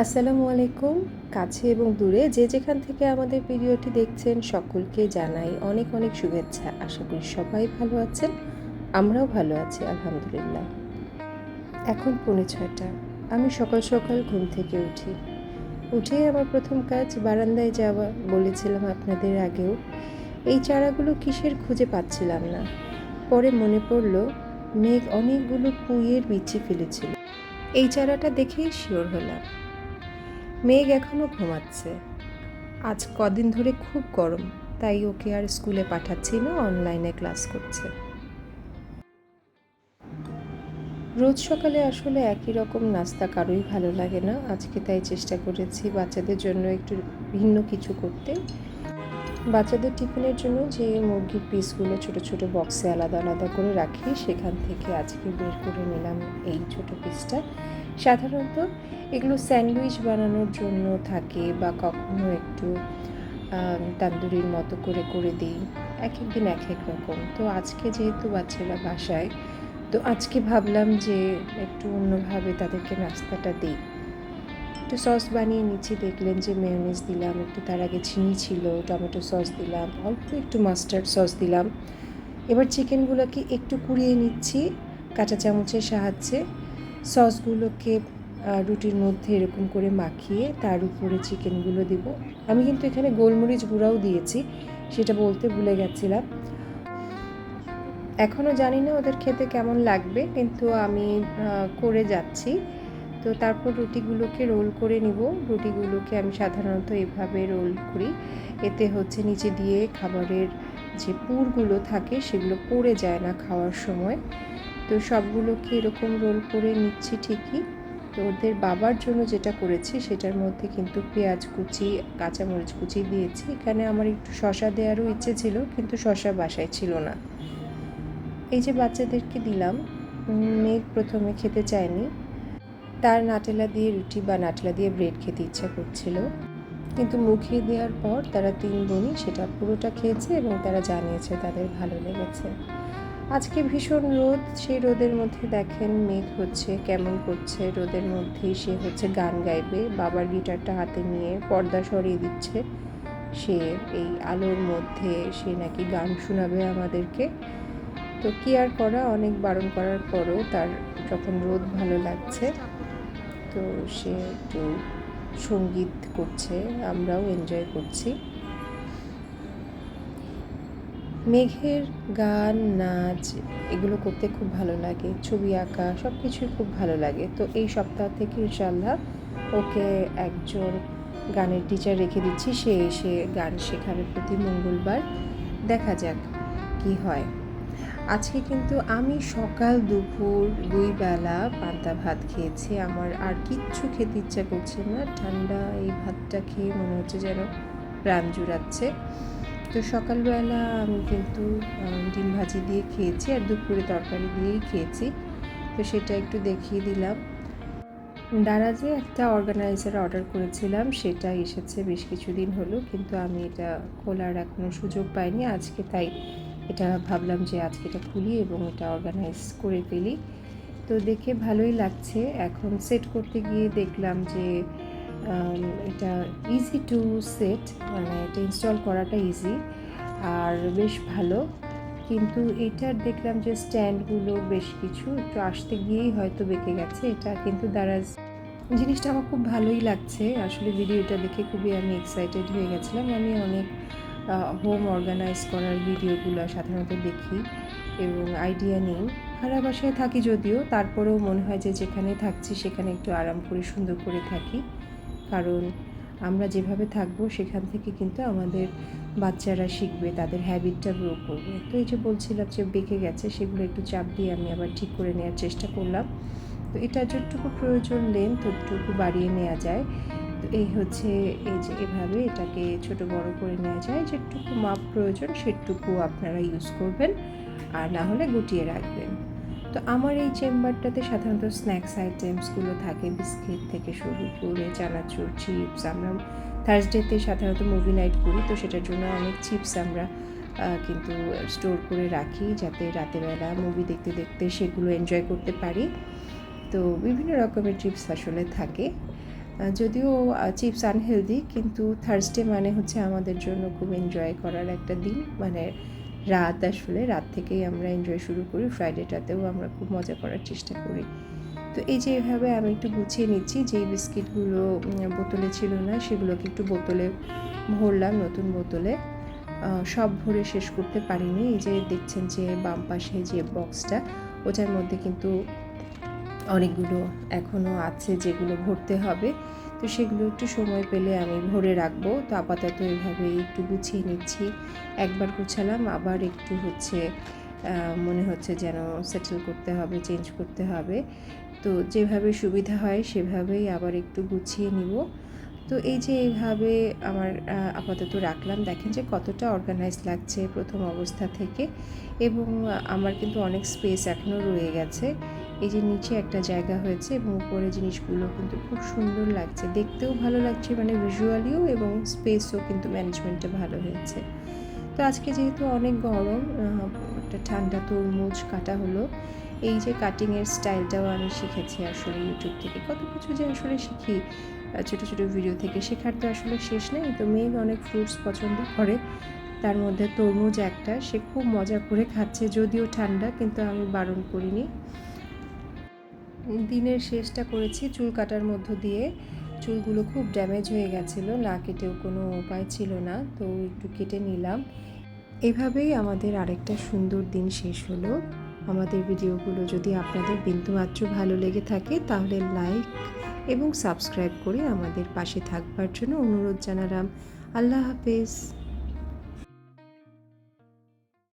আসসালামু আলাইকুম। কাছে এবং দূরে যে যেখান থেকে আমাদের ভিডিওটি দেখছেন সকলকে জানাই অনেক অনেক শুভেচ্ছা। আশা করি সবাই ভালো আছেন, আমরাও ভালো আছি আলহামদুলিল্লাহ। এখন 6:45। আমি সকাল সকাল ঘুম থেকে উঠেই আমার প্রথম কাজ বারান্দায় যাওয়া। বলেছিলাম আপনাদের আগেও, এই চারাগুলো কিসের খুঁজে পাচ্ছিলাম না। পরে মনে পড়ল মেঘ অনেকগুলো পুঁইয়ের বিচি ফেলেছিল। এই চারাটা দেখেই শিওর হলাম। মেঘ এখনও ঘুমাচ্ছে। আজ কদিন ধরে খুব গরম, তাই ওকে আর স্কুলে পাঠাচ্ছি না, অনলাইনে ক্লাস করছে। রোজ সকালে আসলে একই রকম নাস্তা কারোই ভালো লাগে না। আজকে তাই চেষ্টা করেছি বাচ্চাদের জন্য একটু ভিন্ন কিছু করতে। বাচ্চাদের টিফিনের জন্য যে মুরগির পিসগুলো ছোট ছোট বক্সে আলাদা আলাদা করে রাখি, সেখান থেকে আজকে বের করে নিলাম এই ছোট পিসটা। সাধারণত এগুলো স্যান্ডউইচ বানানোর জন্য থাকে, বা কখনো একটু তান্দুরির মতো করে দিই। এক এক দিন এক এক রকম। তো আজকে যেহেতু বাচ্চারা বাসায়, তো আজকে ভাবলাম যে একটু অন্যভাবে তাদেরকে নাস্তাটা দিই। একটু সস বানিয়ে নিচ্ছি। দেখলেন যে মেয়োনিজ দিলাম, একটু তার আগে চিনি ছিল, টমেটো সস দিলাম, অল্প একটু মাস্টার্ড সস দিলাম। এবার চিকেনগুলোকে একটু কুড়িয়ে নিচ্ছি কাঁটা চামচের সাহায্যে। সসগুলোকে রুটির মধ্যে এরকম করে মাখিয়ে তার উপরে চিকেনগুলো দিব। আমি কিন্তু এখানে গোলমরিচ গুঁড়াও দিয়েছি, সেটা বলতে ভুলে গেছিলাম। এখনও জানি না ওদের খেতে কেমন লাগবে, কিন্তু আমি করে যাচ্ছি। তো তারপর রুটিগুলোকে রোল করে নিব। রুটিগুলোকে আমি সাধারণত এভাবে রোল করি, এতে হচ্ছে নিচে দিয়ে খাবারের যে পুরগুলো থাকে সেগুলো পড়ে যায় না খাওয়ার সময়। তো সবগুলোকে এরকম রোল করে নিচ্ছি ঠিকই। তো ওদের বাবার জন্য যেটা করেছি সেটার মধ্যে কিন্তু পেঁয়াজ কুচি, কাঁচামরিচ কুচি দিয়েছি। এখানে আমার একটু শসা দেওয়ারও ইচ্ছে ছিল, কিন্তু শসা বাসায় ছিল না। এই যে বাচ্চাদেরকে দিলাম। মেঘ প্রথমে খেতে চায়নি, তার নাটেলা দিয়ে রুটি বা নাটেলা দিয়ে ব্রেড খেতে ইচ্ছা করছিল, কিন্তু মুখে দেওয়ার পর তারা 3 বোনই সেটা পুরোটা খেয়েছে এবং তারা জানিয়েছে তাদের ভালো লেগেছে। আজকে ভীষণ রোদ, সেই রোদের মধ্যে দেখেন মেঘ হচ্ছে কেমন করছে। রোদের মধ্যেই সে হচ্ছে গান গাইবে, বাবার গিটারটা হাতে নিয়ে পর্দা সরিয়ে দিচ্ছে। সে এই আলোর মধ্যে সে নাকি গান শোনাবে আমাদেরকে। তো কি আর করা, অনেক বারণ করার পরও তার যখন রোদ ভালো লাগছে, তো সে একটু সঙ্গীত করছে, আমরাও এনজয় করছি। মেঘের গান, নাচ এগুলো করতে খুব ভালো লাগে, ছবি আঁকা সব কিছুই খুব ভালো লাগে। তো এই সপ্তাহ থেকে ইনশাআল্লাহ ওকে একজন গানের টিচার রেখে দিচ্ছি, সে এসে গান শেখাবে প্রতি মঙ্গলবার। দেখা যাক কি হয়। আজকে কিন্তু আমি সকাল দুপুর 2 বেলা পান্তা ভাত খেয়েছি। আমার আর কিচ্ছু খেতে ইচ্ছা করছে না। ঠান্ডা এই ভাতটা খেয়ে মনে হচ্ছে যেন প্রাণ জুড়াচ্ছে। তো সকালবেলা আমি কিন্তু ডিম ভাজি দিয়ে খেয়েছি, আর দুপুরে তরকারি দিয়েই খেয়েছি। তো সেটা একটু দেখিয়ে দিলাম। দারাজে একটা অর্গানাইজার অর্ডার করেছিলাম, সেটা এসেছে বেশ কিছুদিন হলো, কিন্তু আমি এটা খোলার এখনও সুযোগ পাইনি। আজকে তাই এটা ভাবলাম যে আজকে এটা খুলি এবং এটা অর্গানাইজ করে ফেলি। তো দেখে ভালোই লাগছে। এখন সেট করতে গিয়ে দেখলাম যে এটা ইজি টু সেট, মানে এটা ইনস্টল করাটা ইজি আর বেশ ভালো। কিন্তু এটার দেখলাম যে স্ট্যান্ডগুলো বেশ কিছু একটু আসতে গিয়েই হয়তো বেঁকে গেছে। এটা কিন্তু দারাজ জিনিসটা আমার খুব ভালোই লাগছে। আসলে ভিডিওটা দেখে খুবই আমি এক্সাইটেড হয়ে গেছিলাম। আমি অনেক হোম অর্গানাইজ করার ভিডিওগুলো সাধারণত দেখি এবং আইডিয়া নিই। ভাড়া বাসায় থাকি যদিও, তারপরেও মনে হয় যে যেখানে থাকছি সেখানে একটু আরাম করে সুন্দর করে থাকি, কারণ আমরা যেভাবে থাকবো সেখান থেকে কিন্তু আমাদের বাচ্চারা শিখবে, তাদের হ্যাবিটটা গ্রো করবে। তো এই যে বলছিলাম যে বেঁকে গেছে, সেগুলো একটু চাপ দিয়ে আমি আবার ঠিক করে নেওয়ার চেষ্টা করলাম। তো এটা যতটুকু প্রয়োজন লেন্থ ততটুকু বাড়িয়ে নেওয়া যায়। তো এই হচ্ছে, এই যে এভাবে এটাকে ছোট বড় করে নেওয়া যায়, যেটুকু মাপ প্রয়োজন সেটুকু আপনারা ইউজ করবেন, আর না হলে গুটিয়ে রাখবেন। তো আমার এই চেম্বারটাতে সাধারণত স্ন্যাক্স আইটেমসগুলো থাকে, বিস্কিট থেকে শুরু করে চানাচুর, চিপস। আমরা থার্সডেতে সাধারণত মুভি নাইট করি, তো সেটার জন্য অনেক চিপস আমরা কিন্তু স্টোর করে রাখি, যাতে রাতেরবেলা মুভি দেখতে দেখতে সেগুলো এনজয় করতে পারি। তো বিভিন্ন রকমের চিপস আসলে থাকে। যদিও চিপস আনহেলদি, কিন্তু থার্সডে মানে হচ্ছে আমাদের জন্য খুব এনজয় করার একটা দিন, মানে রাত, আসলে রাত থেকেই আমরা এনজয় শুরু করি। ফ্রাইডেটাতেও আমরা খুব মজা করার চেষ্টা করি। তো এই যে এভাবে আমি একটু গুছিয়ে নিচ্ছি, যেই বিস্কিটগুলো বোতলে ছিল না সেগুলোকে একটু বোতলে ভরলাম, নতুন বোতলে। সব ভরে শেষ করতে পারিনি। এই যে দেখছেন যে বাম পাশে যে বক্সটা, ওটার মধ্যে কিন্তু অনেকগুলো এখনও আছে যেগুলো ভরতে হবে। তো সেগুলো একটু সময় পেলে আমি ভরে রাখবো। তো আপাতত এভাবেই একটু গুছিয়ে নিচ্ছি। একবার গুছালাম, আবার একটু হচ্ছে মনে হচ্ছে যেন সেটেল করতে হবে, চেঞ্জ করতে হবে। তো যেভাবে সুবিধা হয় সেভাবেই আবার একটু গুছিয়ে নিব। তো এই যে এইভাবে আমার আপাতত রাখলাম। দেখেন যে কতটা অর্গানাইজ লাগছে প্রথম অবস্থা থেকে, এবং আমার কিন্তু অনেক স্পেস এখনও রয়ে গেছে। এই যে নিচে একটা জায়গা হয়েছে এবং উপরে জিনিসগুলো কিন্তু খুব সুন্দর লাগছে, দেখতেও ভালো লাগছে, মানে ভিজুয়ালিও, এবং স্পেসও কিন্তু ম্যানেজমেন্টটা ভালো হয়েছে। তো আজকে যেহেতু অনেক গরম, একটা ঠান্ডা তরমুজ কাটা হলো। এই যে কাটিংয়ের স্টাইলটাও আমি শিখেছি আসলে ইউটিউব থেকে। কত কিছু যে আসলে শিখি ছোটো ছোটো ভিডিও থেকে, শেখার তো আসলে শেষ নেই। তো মেয়ের অনেক ফ্রুটস পছন্দ করে, তার মধ্যে তরমুজ একটা। সে খুব মজা করে খাচ্ছে, যদিও ঠান্ডা, কিন্তু আমি বারণ করিনি। দিনের শেষটা করেছি চুল কাটার মধ্য দিয়ে। চুলগুলো খুব ড্যামেজ হয়ে গেছিলো, না কেটেও কোনো উপায় ছিল না, তো একটু কেটে নিলাম। এভাবেই আমাদের আরেকটা সুন্দর দিন শেষ হলো। আমাদের ভিডিওগুলো যদি আপনাদের বিন্দুমাত্র ভালো লেগে থাকে তাহলে লাইক এবং সাবস্ক্রাইব করে আমাদের পাশে থাকবার জন্য অনুরোধ জানালাম। আল্লাহ হাফেজ।